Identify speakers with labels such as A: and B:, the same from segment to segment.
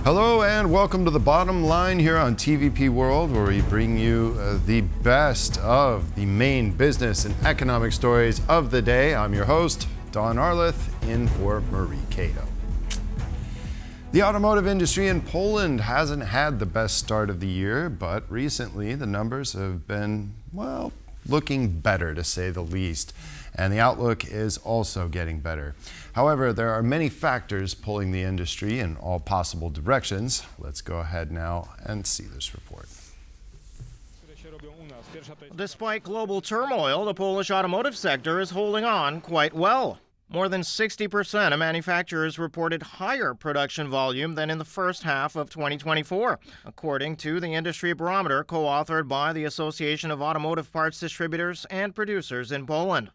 A: Hello and welcome to The Bottom Line here on TVP World, where we bring you the best of the main business and economic stories of the day. I'm your host, Don Arleth, in for Marie Cato. The automotive industry in Poland hasn't had the best start of the year, but recently the numbers have been, well, looking better to say the least. And the outlook is also getting better. However, there are many factors pulling the industry in all possible directions. Let's go ahead now and see this report.
B: Despite global turmoil, the Polish automotive sector is holding on quite well. More than 60% of manufacturers reported higher production volume than in the first half of 2024, according to the industry barometer co-authored by the Association of Automotive Parts Distributors and Producers in Poland.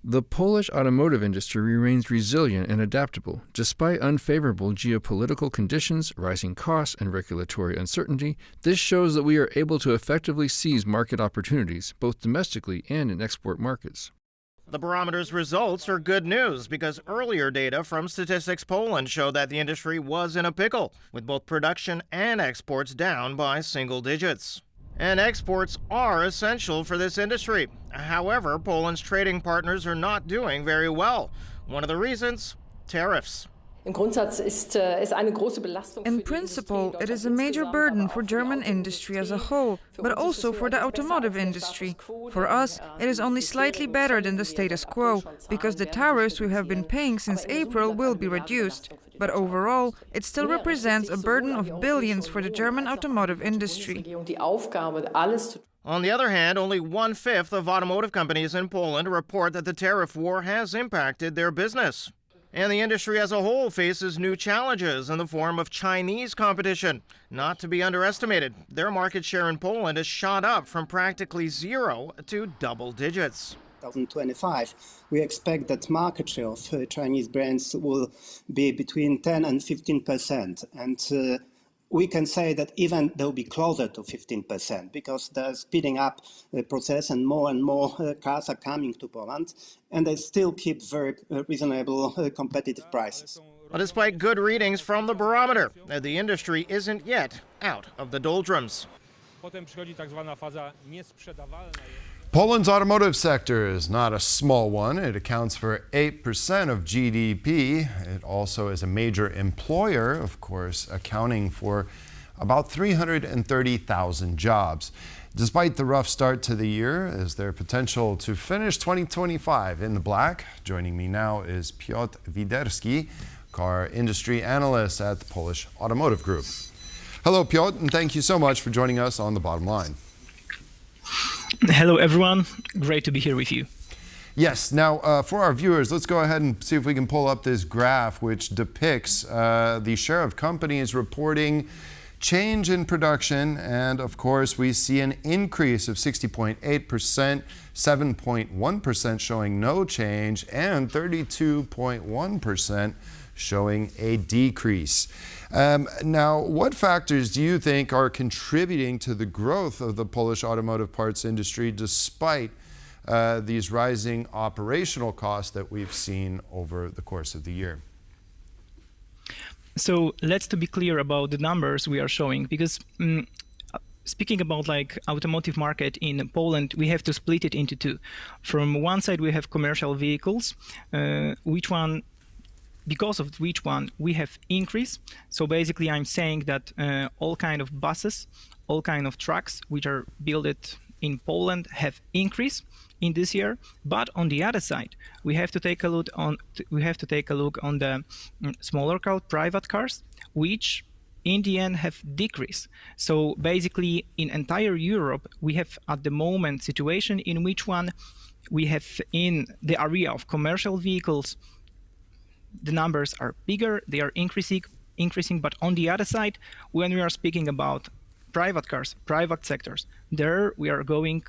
C: The Polish automotive industry remains resilient and adaptable. Despite unfavorable geopolitical conditions, rising costs, and regulatory uncertainty, this shows that we are able to effectively seize market opportunities, both domestically and in export markets.
B: The barometer's results are good news because earlier data from Statistics Poland showed that the industry was in a pickle, with both production and exports down by single digits. And exports are essential for this industry. However, Poland's trading partners are not doing very well. One of the reasons? Tariffs.
D: In principle, it is a major burden for German industry as a whole, but also for the automotive industry. For us, it is only slightly better than the status quo, because the tariffs we have been paying since April will be reduced. But overall, it still represents a burden of billions for the German automotive industry.
B: On the other hand, only 1/5 of automotive companies in Poland report that the tariff war has impacted their business. And the industry as a whole faces new challenges in the form of Chinese competition. Not to be underestimated, their market share in Poland has shot up from practically zero to double digits.
E: 2025, we expect that market share of Chinese brands will be between 10 and 15%. And we can say that even they'll be closer to 15% because they're speeding up the process and more cars are coming to Poland, and they still keep very reasonable competitive prices.
B: But despite good readings from the barometer, the industry isn't yet out of the doldrums.
A: Poland's automotive sector is not a small one. It accounts for 8% of GDP. It also is a major employer, of course, accounting for about 330,000 jobs. Despite the rough start to the year, is there potential to finish 2025 in the black? Joining me now is Piotr Wyderski, car industry analyst at the Polish Automotive Group. Hello, Piotr, and thank you so much for joining us on The Bottom Line.
F: Hello, everyone. Great to be here with you.
A: Yes. Now, for our viewers, let's go ahead and see if we can pull up this graph which depicts the share of companies reporting change in production. And of course, we see an increase of 60.8%, 7.1% showing no change, and 32.1% showing a decrease. Now, what factors do you think are contributing to the growth of the Polish automotive parts industry despite these rising operational costs that we've seen over the course of the year?
F: So let's to be clear about the numbers we are showing, because speaking about like automotive market in Poland, we have to split it into two. From one side, we have commercial vehicles, because of which one we have increase. So basically I'm saying that all kind of buses, all kind of trucks which are built in Poland have increase in this year. But on the other side, we have to take a look on the smaller car, private cars, which in the end have decreased. So basically in entire Europe, we have at the moment situation in which one we have in the area of commercial vehicles, the numbers are bigger, they are increasing, but on the other side, when we are speaking about private cars, private sectors, there we are going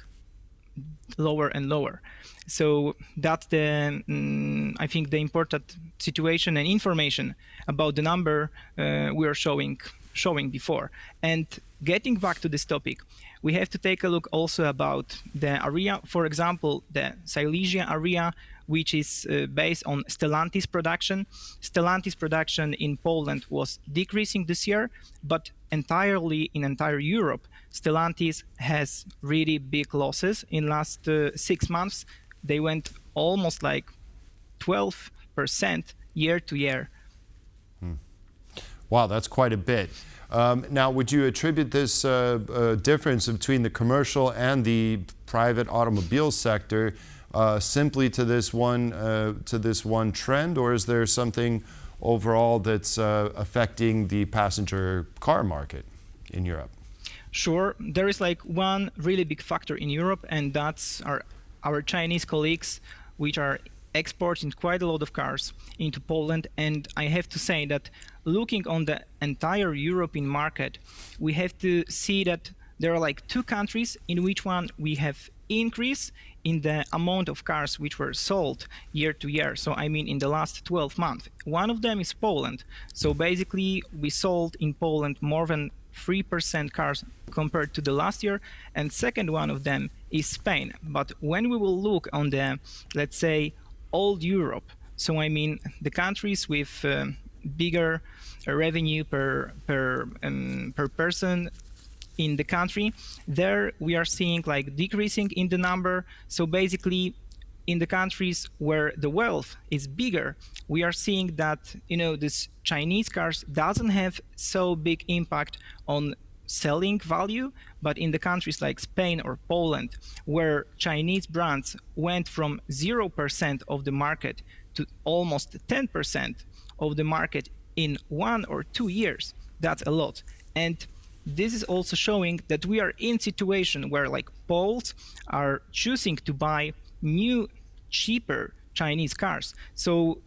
F: lower and lower. So that's the, I think, the important situation and information about the number we are showing showing before. And getting back to this topic, we have to take a look also about the area, for example, the Silesia area, which is based on Stellantis production. Stellantis production in Poland was decreasing this year, but entirely in entire Europe, Stellantis has really big losses in last 6 months. They went almost like 12% year to year.
A: Wow, that's quite a bit. Now, would you attribute this difference between the commercial and the private automobile sector simply to this one trend, or is there something overall that's affecting the passenger car market in Europe?
F: Sure, there is like one really big factor in Europe, and that's our Chinese colleagues, which are exporting quite a lot of cars into Poland. And I have to say that looking on the entire European market, we have to see that there are like two countries in which one we have increase in the amount of cars which were sold year to year. So I mean in the last 12 months. One of them is Poland. So basically we sold in Poland more than 3% cars compared to the last year, and second one of them is Spain. But when we will look on the, let's say, old Europe, so I mean the countries with bigger revenue per person in the country, there we are seeing like decreasing in the number. So basically in the countries where the wealth is bigger, we are seeing that, this Chinese cars doesn't have so big impact on selling value, but in the countries like Spain or Poland, where Chinese brands went from 0% of the market to almost 10% of the market in 1 or 2 years, that's a lot. And this is also showing that we are in situation where like Poles are choosing to buy new, cheaper Chinese cars. So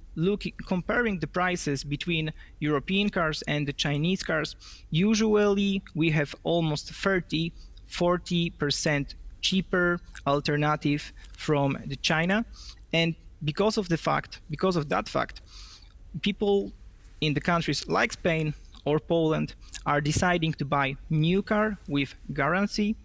F: comparing the prices between European cars and the Chinese cars, usually we have almost 40% cheaper alternative from the China. And because of that fact, people in the countries like Spain or Poland are deciding to buy new car with guarantee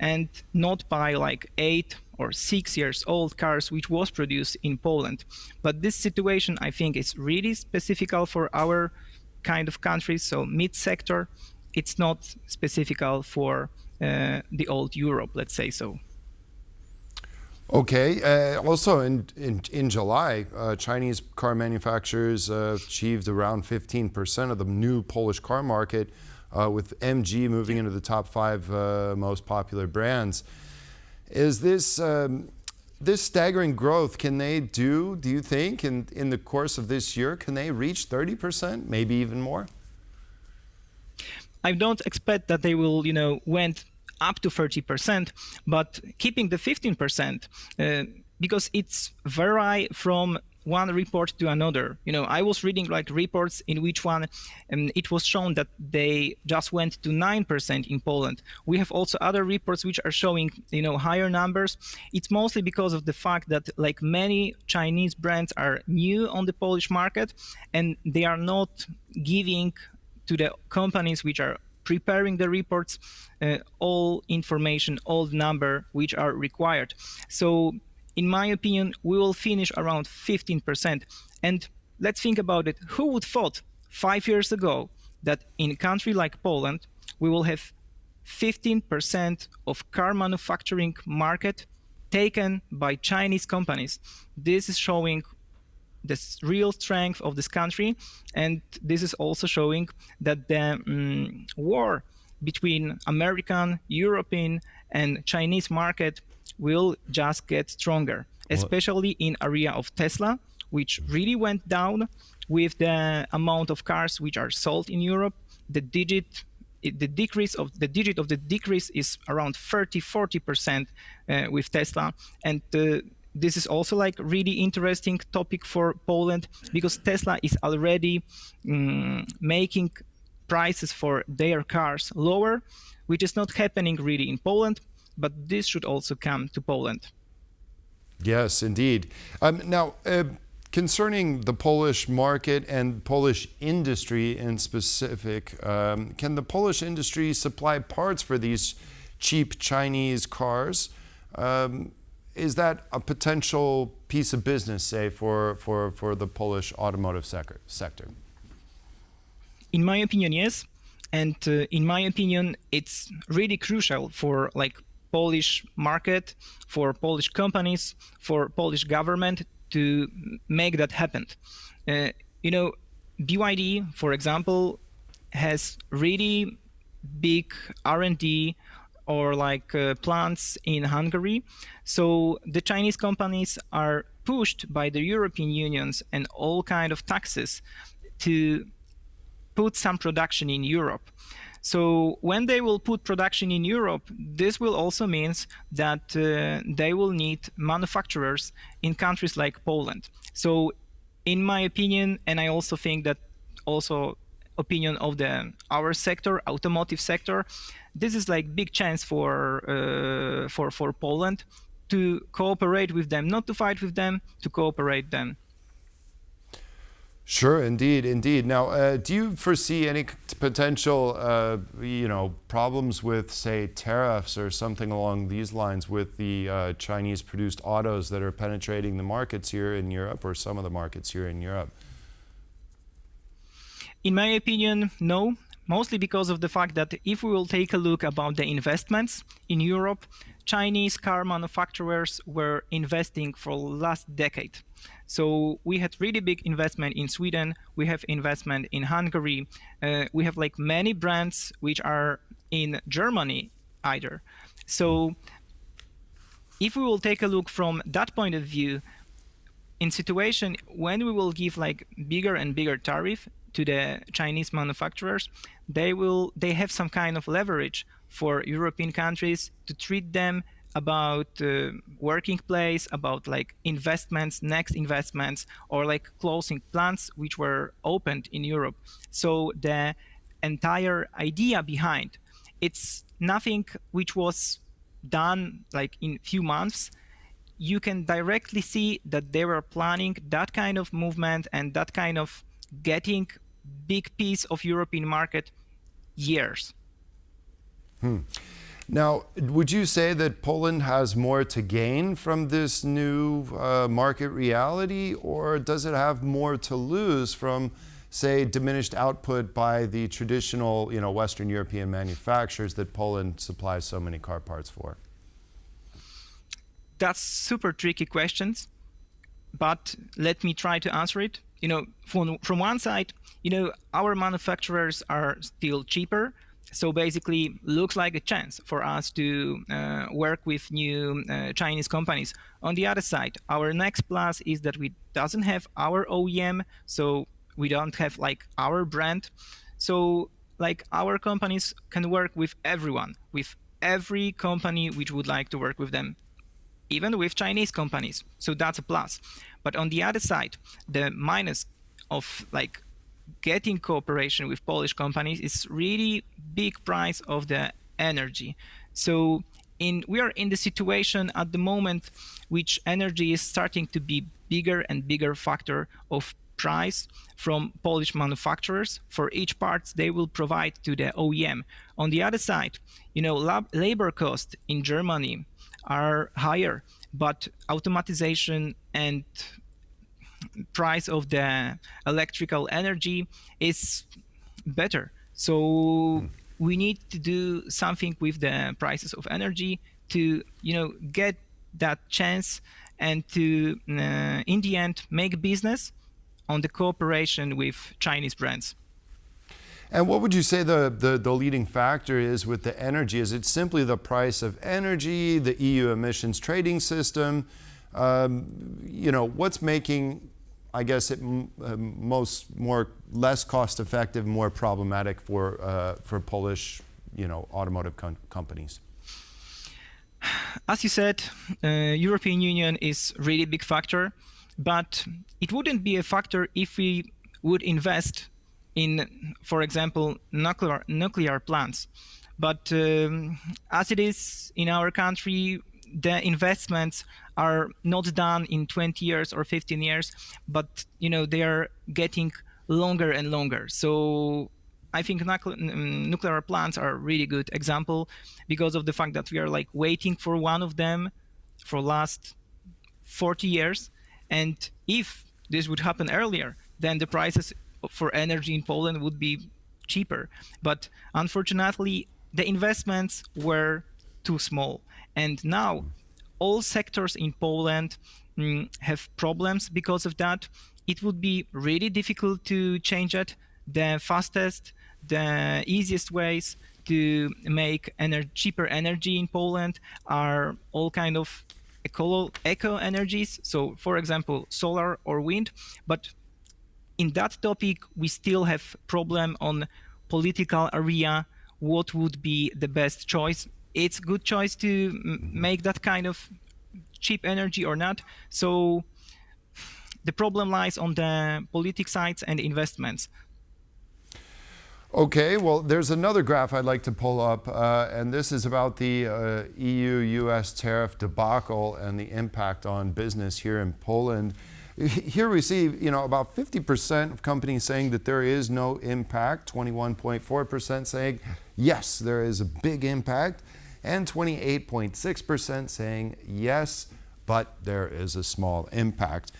F: and not buy like 8 or 6 years old cars which was produced in Poland. But this situation, I think, is really specific for our kind of countries. So mid-sector, it's not specific for the old Europe, let's say so.
A: Okay. Also, in July, Chinese car manufacturers achieved around 15% of the new Polish car market, with MG moving into the top 5 most popular brands. Is this staggering growth? Can they do you think, in the course of this year, can they reach 30%, maybe even more?
F: I don't expect that they will, went up to 30%, but keeping the 15%, because it's vary from one report to another. I was reading like reports in which one it was shown that they just went to 9% in Poland. We have also other reports which are showing, higher numbers. It's mostly because of the fact that like many Chinese brands are new on the Polish market, and they are not giving to the companies which are preparing the reports all information, all number which are required. So in my opinion, we will finish around 15%. And let's think about it. Who would thought 5 years ago that in a country like Poland, we will have 15% of car manufacturing market taken by Chinese companies? This is showing the real strength of this country, and this is also showing that the war between American, European, and Chinese market will just get stronger, especially in area of Tesla, which really went down with the amount of cars which are sold in Europe. The decrease of the decrease is around 30-40% with Tesla, and this is also like really interesting topic for Poland, because Tesla is already making prices for their cars lower, which is not happening really in Poland, but this should also come to Poland.
A: Yes, indeed. Now, Concerning the Polish market and Polish industry in specific, can the Polish industry supply parts for these cheap Chinese cars? Is that a potential piece of business, say, for the Polish automotive sector?
F: In my opinion, yes. And in my opinion, it's really crucial for Polish market, for Polish companies, for Polish government to make that happen. BYD, for example, has really big R&D or plants in Hungary. So the Chinese companies are pushed by the European unions and all kind of taxes to put some production in Europe. So when they will put production in Europe, this will also mean that they will need manufacturers in countries like Poland. So in my opinion, and I also think that also opinion of our sector, automotive sector, this is big chance for Poland to cooperate with them, not to fight with them, to cooperate them.
A: Sure, indeed. Now, do you foresee any potential, problems with, say, tariffs or something along these lines with the Chinese-produced autos that are penetrating the markets here in Europe, or some of the markets here in Europe?
F: In my opinion, no. Mostly because of the fact that if we will take a look about the investments in Europe, Chinese car manufacturers were investing for last decade. So we had really big investment in Sweden, we have investment in Hungary, we have many brands which are in Germany either. So if we will take a look from that point of view, in situation when we will give bigger and bigger tariff to the Chinese manufacturers, they have some kind of leverage for European countries to treat them about working place, about investments, next investments, or closing plants which were opened in Europe. So the entire idea behind, it's nothing which was done in few months. You can directly see that they were planning that kind of movement and that kind of getting big piece of European market years.
A: Now, would you say that Poland has more to gain from this new market reality, or does it have more to lose from, say, diminished output by the traditional, Western European manufacturers that Poland supplies so many car parts for?
F: That's super tricky questions, but let me try to answer it. From one side, our manufacturers are still cheaper. So basically, looks like a chance for us to work with new Chinese companies. On the other side, our next plus is that we doesn't have our OEM, so we don't have our brand. So our companies can work with everyone, with every company which would like to work with them, even with Chinese companies. So that's a plus. But on the other side, the minus of getting cooperation with Polish companies is really big price of the energy. So we are in the situation at the moment which energy is starting to be bigger and bigger factor of price from Polish manufacturers for each parts they will provide to the OEM. On the other side, labor costs in Germany are higher, but automatization and price of the electrical energy is better. So we need to do something with the prices of energy to get that chance and to in the end make business on the cooperation with Chinese brands.
A: And what would you say the leading factor is with the energy? Is it simply the price of energy, the EU emissions trading system? What's making, I guess, it less cost effective, more problematic for Polish, automotive companies?
F: As you said, European Union is really big factor, but it wouldn't be a factor if we would invest in, for example, nuclear plants. But as it is in our country, the investments are not done in 20 years or 15 years, but they are getting longer and longer. So I think nuclear plants are a really good example because of the fact that we are like waiting for one of them for last 40 years. And if this would happen earlier, then the prices for energy in Poland would be cheaper. But unfortunately, the investments were too small. And now all sectors in Poland have problems because of that. It would be really difficult to change it. The fastest, the easiest ways to make cheaper energy in Poland are all kind of eco energies. So, for example, solar or wind. But in that topic, we still have problem on political area. What would be the best choice? It's good choice to make that kind of cheap energy or not. So the problem lies on the political sides and investments.
A: Okay, well, there's another graph I'd like to pull up, and this is about the EU-US tariff debacle and the impact on business here in Poland. Here we see, about 50% of companies saying that there is no impact, 21.4% saying, yes, there is a big impact, and 28.6% saying, yes, but there is a small impact.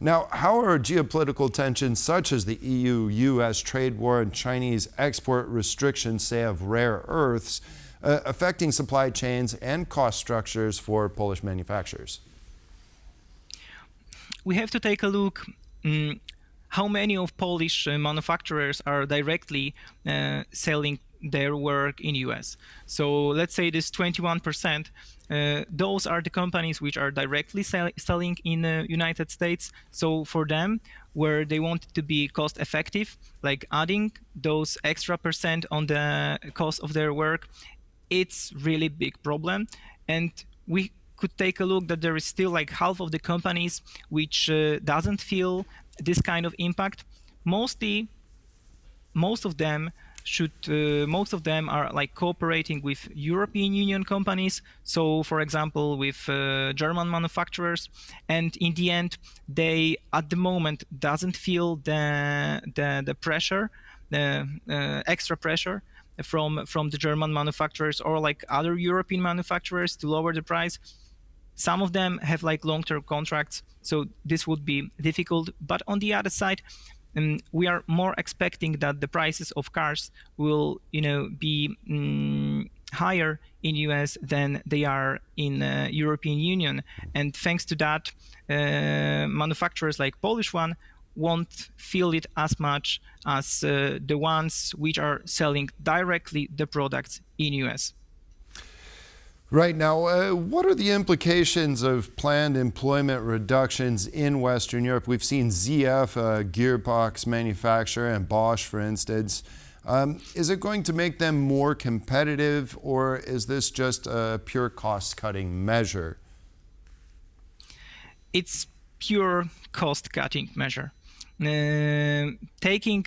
A: Now, how are geopolitical tensions such as the EU-US trade war and Chinese export restrictions, say, of rare earths, affecting supply chains and cost structures for Polish manufacturers?
F: We have to take a look how many of Polish manufacturers are directly selling their work in US. So let's say this 21%, those are the companies which are directly selling in the United States. So for them, where they want to be cost effective, like adding those extra percent on the cost of their work, it's really big problem. And we could take a look that there is still like half of the companies which doesn't feel this kind of impact. Most of them are like cooperating with European Union companies. So, for example, with German manufacturers, and in the end, they at the moment doesn't feel the pressure, the extra pressure from the German manufacturers or like other European manufacturers to lower the price. Some of them have like long-term contracts, so this would be difficult. But on the other side, we are more expecting that the prices of cars will, be higher in US than they are in European Union. And thanks to that, manufacturers like Polish one won't feel it as much as the ones which are selling directly the products in US.
A: Right now, what are the implications of planned employment reductions in Western Europe? We've seen ZF, a gearbox manufacturer, and Bosch, for instance. Is it going to make them more competitive, or is this just a pure cost-cutting measure?
F: It's pure cost-cutting measure. Taking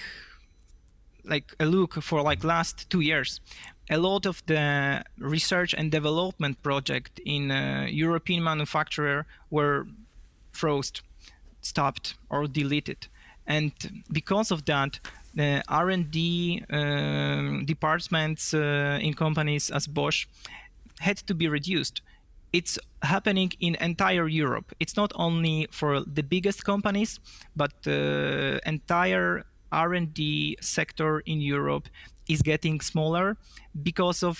F: like a look for like last 2 years, a lot of the research and development project in European manufacturer were frozen, stopped, or deleted. And because of that, the R&D departments in companies as Bosch had to be reduced. It's happening in entire Europe. It's not only for the biggest companies, but the entire R&D sector in Europe is getting smaller because of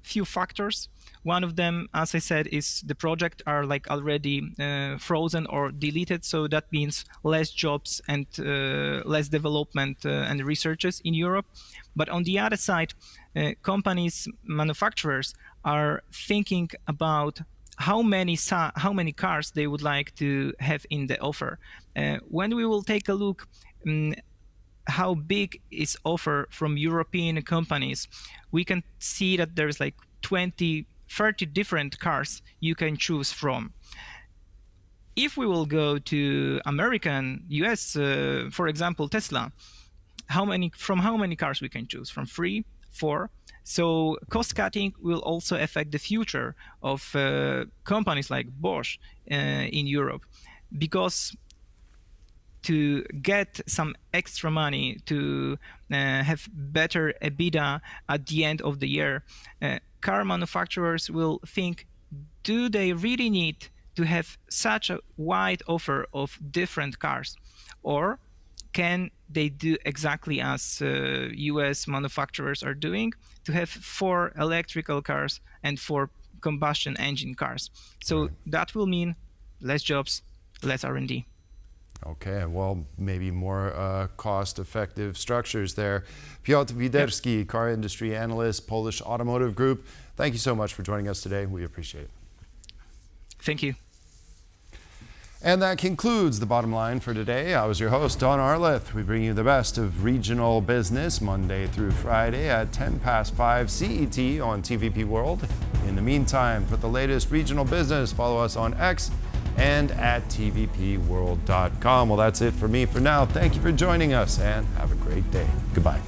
F: few factors. One of them, as I said, is the project are like already frozen or deleted. So that means less jobs and less development and researches in Europe. But on the other side, companies, manufacturers are thinking about how many cars they would like to have in the offer. When we will take a look how big is offer from European companies, we can see that there's like 20, 30 different cars you can choose from. If we will go to American, US, for example, Tesla, how many cars we can choose? From 3, 4, So cost cutting will also affect the future of companies like Bosch in Europe, because to get some extra money to have better EBITDA at the end of the year, car manufacturers will think, do they really need to have such a wide offer of different cars? Or can they do exactly as US manufacturers are doing, to have 4 electrical cars and 4 combustion engine cars? So that will mean less jobs, less R&D.
A: Okay, well, maybe more cost-effective structures there. Piotr Wyderski, car industry analyst, Polish Automotive Group. Thank you so much for joining us today. We appreciate it.
F: Thank you.
A: And that concludes The Bottom Line for today. I was your host, Don Arleth. We bring you the best of regional business Monday through Friday at 5 CET on TVP World. In the meantime, for the latest regional business, follow us on X and at tvpworld.com. Well, that's it for me for now. Thank you for joining us and have a great day. Goodbye.